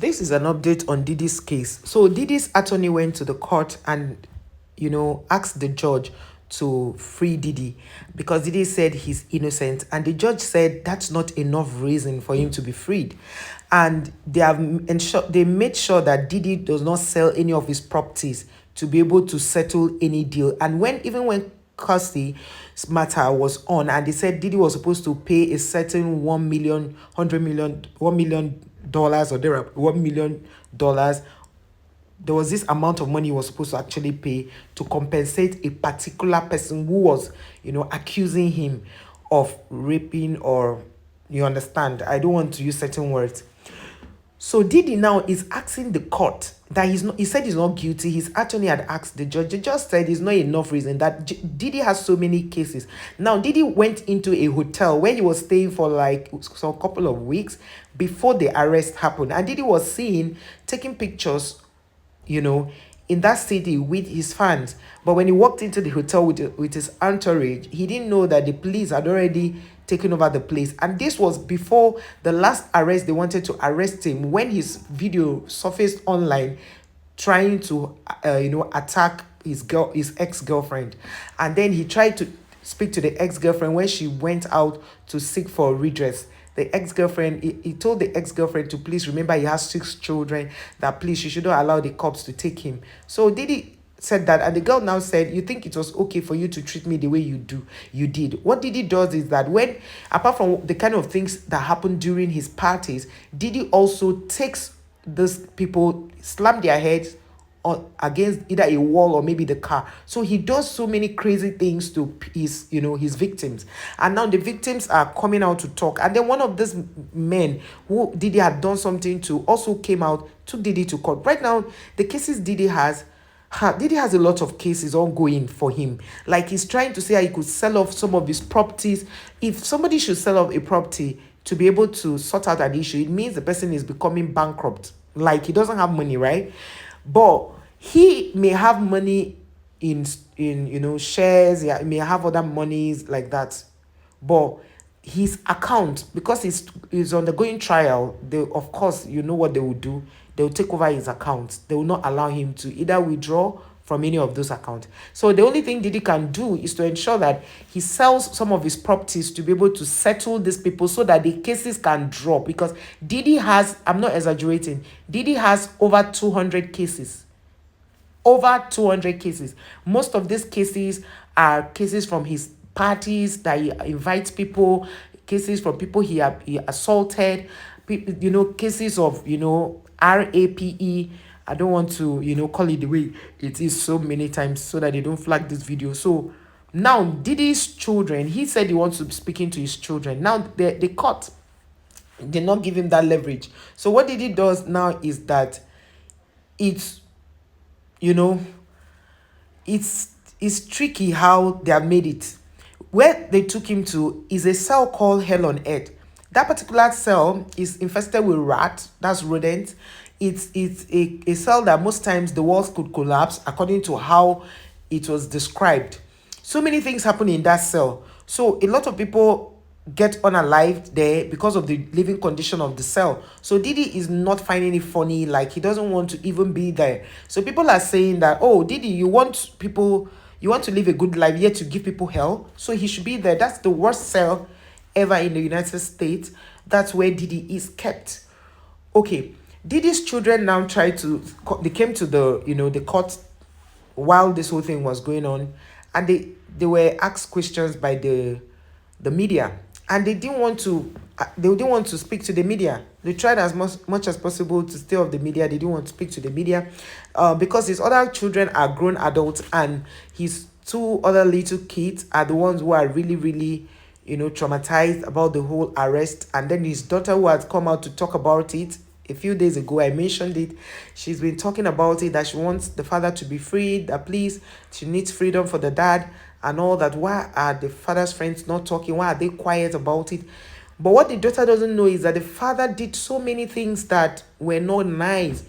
This is an update on Diddy's case. So Diddy's attorney went to the court and, asked the judge to free Diddy because Diddy said he's innocent, and the judge said that's not enough reason for him to be freed. And they made sure that Diddy does not sell any of his properties to be able to settle any deal. And even when Kirsty matter was on, and they said Diddy was supposed to pay a certain 1 million, 100 million, $1 million, or there $1 million, there was this amount of money he was supposed to actually pay to compensate a particular person who was, accusing him of raping, or you understand. I don't want to use certain words. So Diddy now is asking the court that he's not. He said he's not guilty. His attorney had asked the judge. The judge said it's not enough reason that Diddy has so many cases. Now Diddy went into a hotel where he was staying for like some couple of weeks before the arrest happened, and Diddy was seen taking pictures, in that city with his fans. But when he walked into the hotel with his entourage, he didn't know that the police had already taken over the place. And this was before the last arrest. They wanted to arrest him when his video surfaced online trying to, attack his ex-girlfriend. And then he tried to speak to the ex-girlfriend when she went out to seek for redress. The ex-girlfriend, he told the ex-girlfriend to please remember he has 6 children, that please she shouldn't allow the cops to take him. So Diddy said that, and the girl now said, you think it was okay for you to treat me the way you did. What Diddy does is that when, apart from the kind of things that happen during his parties, Diddy also takes these people, slam their heads against either a wall or maybe the car. So he does so many crazy things to his victims. And now the victims are coming out to talk. And then one of these men who Diddy had done something to also came out, took Diddy to court. Right now, the cases Diddy has a lot of cases ongoing for him. Like, he's trying to say how he could sell off some of his properties. If somebody should sell off a property to be able to sort out an issue, it means the person is becoming bankrupt. Like, he doesn't have money, right? But he may have money in shares. Yeah, he may have other monies like that. But his account, because he's undergoing trial, they, of course, you know what they will do. They will take over his account. They will not allow him to either withdraw from any of those accounts. So the only thing Diddy can do is to ensure that he sells some of his properties to be able to settle these people so that the cases can drop. Because Diddy has, I'm not exaggerating, Diddy has over 200 cases. Over 200 cases. Most of these cases are cases from his parties that he invites people, cases from people he assaulted, cases of, RAPE. I don't want to, call it the way it is so many times so that they don't flag this video. So now Diddy's children, he said he wants to be speaking to his children. Now the court did not give him that leverage. So what Diddy does now is that it's tricky how they have made it. Where they took him to is a cell called Hell on Earth. That particular cell is infested with rats, that's rodents. It's a cell that most times the walls could collapse according to how it was described. So many things happen in that cell. So a lot of people get unalived there because of the living condition of the cell. So Diddy is not finding it funny, like he doesn't want to even be there. So people are saying that, oh, Diddy, you want to live a good life, yet to give people hell, so he should be there. That's the worst cell ever in the United States. That's where Diddy is kept. Okay, Diddy's children now they came to the court while this whole thing was going on, and they were asked questions by the media, and they didn't want to speak to the media. They tried as much as possible to stay off the media. They didn't want to speak to the media because his other children are grown adults, and his 2 other little kids are the ones who are really, really, traumatized about the whole arrest. And then his daughter, who has come out to talk about it a few days ago, I mentioned it. She's been talking about it, that she wants the father to be freed, that please, she needs freedom for the dad and all that. Why are the father's friends not talking? Why are they quiet about it? But what the daughter doesn't know is that the father did so many things that were not nice,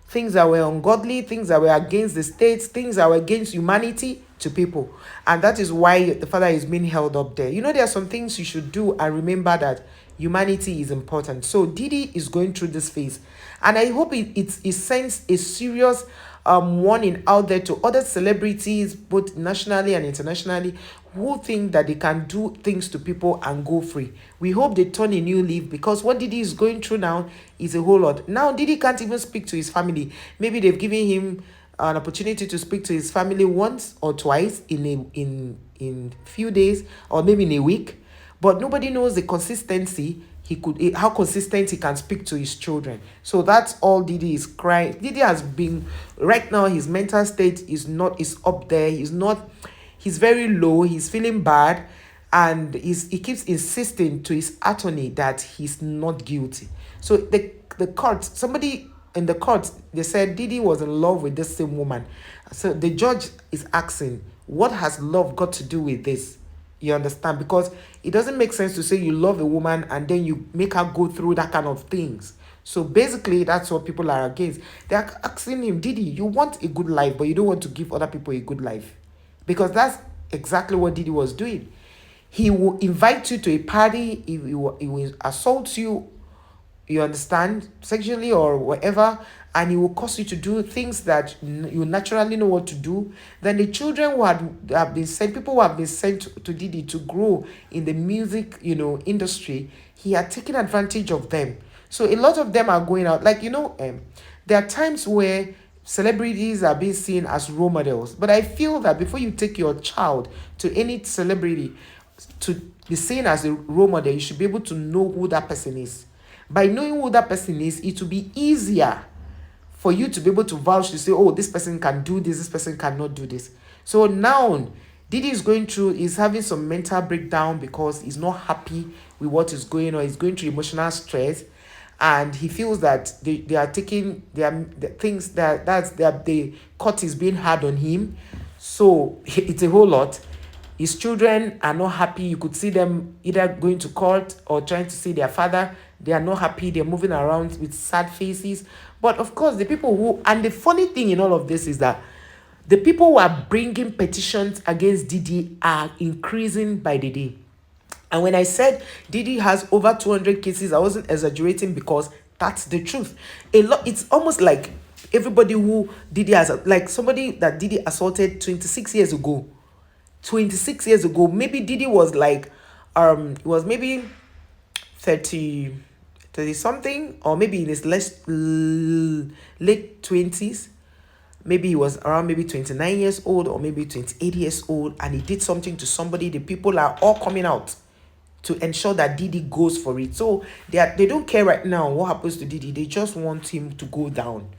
things that were ungodly, things that were against the state, things that were against humanity to people. And that is why the father is being held up there. There are some things you should do and remember that humanity is important. So Diddy is going through this phase. And I hope it sends a serious warning out there to other celebrities, both nationally and internationally, who think that they can do things to people and go free. We hope they turn a new leaf, because what Diddy is going through now is a whole lot. Now Diddy can't even speak to his family. Maybe they've given him an opportunity to speak to his family once or twice in few days, or maybe in a week, but nobody knows the consistency how consistent he can speak to his children. So that's all Diddy is crying. Diddy has been, right now his mental state is up there. He's very low. He's feeling bad, and he keeps insisting to his attorney that he's not guilty. So the court, somebody in the court, they said Diddy was in love with this same woman. So the judge is asking, what has love got to do with this? You understand? Because it doesn't make sense to say you love a woman and then you make her go through that kind of things. So basically, that's what people are against. They're asking him, Diddy, you want a good life, but you don't want to give other people a good life. Because that's exactly what Diddy was doing. He will invite you to a party, he will assault you, you understand, sexually or whatever, and it will cause you to do things that you naturally know what to do. Then the children who have been sent, people who have been sent to Diddy to grow in the music, industry, he had taken advantage of them. So a lot of them are going out, like, there are times where celebrities are being seen as role models, but I feel that before you take your child to any celebrity to be seen as a role model, you should be able to know who that person is. By knowing who that person is, it will be easier for you to be able to vouch to say, oh, this person can do this person cannot do this. So now Diddy is having some mental breakdown because he's not happy with what is going on. He's going through emotional stress, and he feels that they are taking the things the court is being hard on him. So it's a whole lot. His children are not happy. You could see them either going to court or trying to see their father. They are not happy. They're moving around with sad faces. But of course, and the funny thing in all of this is that the people who are bringing petitions against Diddy are increasing by the day. And when I said Diddy has over 200 cases, I wasn't exaggerating, because that's the truth. It's almost like everybody who Diddy has, like somebody that Diddy assaulted 26 years ago. 26 years ago, maybe Diddy was like, it was maybe 30 something, or maybe in his late 20s. Maybe he was around maybe 29 years old or maybe 28 years old, and he did something to somebody. The people are all coming out to ensure that Diddy goes for it. So they don't care right now what happens to Diddy. They just want him to go down.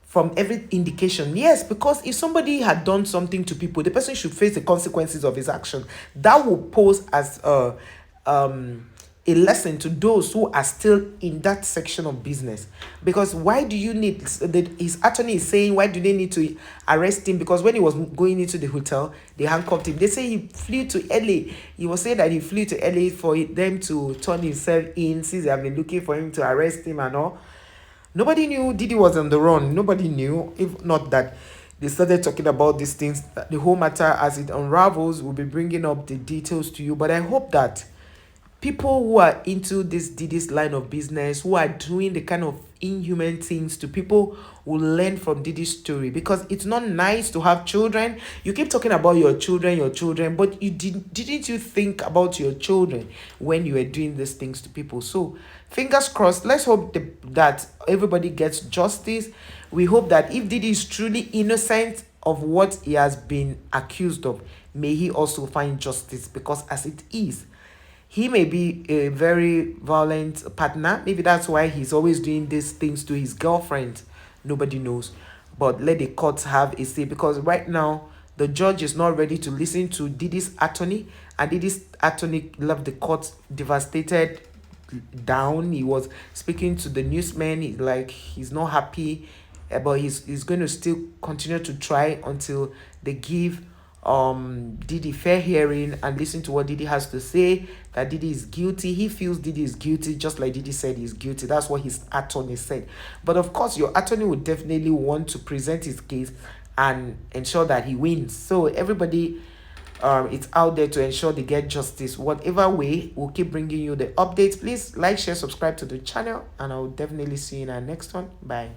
From every indication, yes, because if somebody had done something to people, the person should face the consequences of his action. That will pose as a lesson to those who are still in that section of business. Because why do you need, his attorney is saying, why do they need to arrest him? Because when he was going into the hotel, they handcuffed him. They say he flew to LA. He was saying that he flew to LA for them to turn himself in, since they have been looking for him to arrest him and all. Nobody knew Diddy was on the run. Nobody knew. If not that they started talking about these things, the whole matter as it unravels, we'll be bringing up the details to you. But I hope that people who are into Diddy's line of business, who are doing the kind of inhuman things to people, will learn from Diddy's story. Because it's not nice to have children. You keep talking about your children, but didn't you think about your children when you were doing these things to people? So fingers crossed. Let's hope that everybody gets justice. We hope that if Diddy is truly innocent of what he has been accused of, may he also find justice. Because as it is, he may be a very violent partner. Maybe that's why he's always doing these things to his girlfriend. Nobody knows. But let the courts have a say. Because right now, the judge is not ready to listen to Diddy's attorney. And Diddy's attorney left the court devastated, down. He was speaking to the newsman. He's not happy. But he's going to still continue to try until they give Diddy fair hearing and listen to what Diddy has to say, that Diddy is guilty. He feels Diddy is guilty, just like Diddy said he's guilty. That's what his attorney said. But of course, your attorney would definitely want to present his case and ensure that he wins. So everybody it's out there to ensure they get justice. Whatever way, we'll keep bringing you the updates. Please like, share, subscribe to the channel, and I'll definitely see you in our next one. Bye.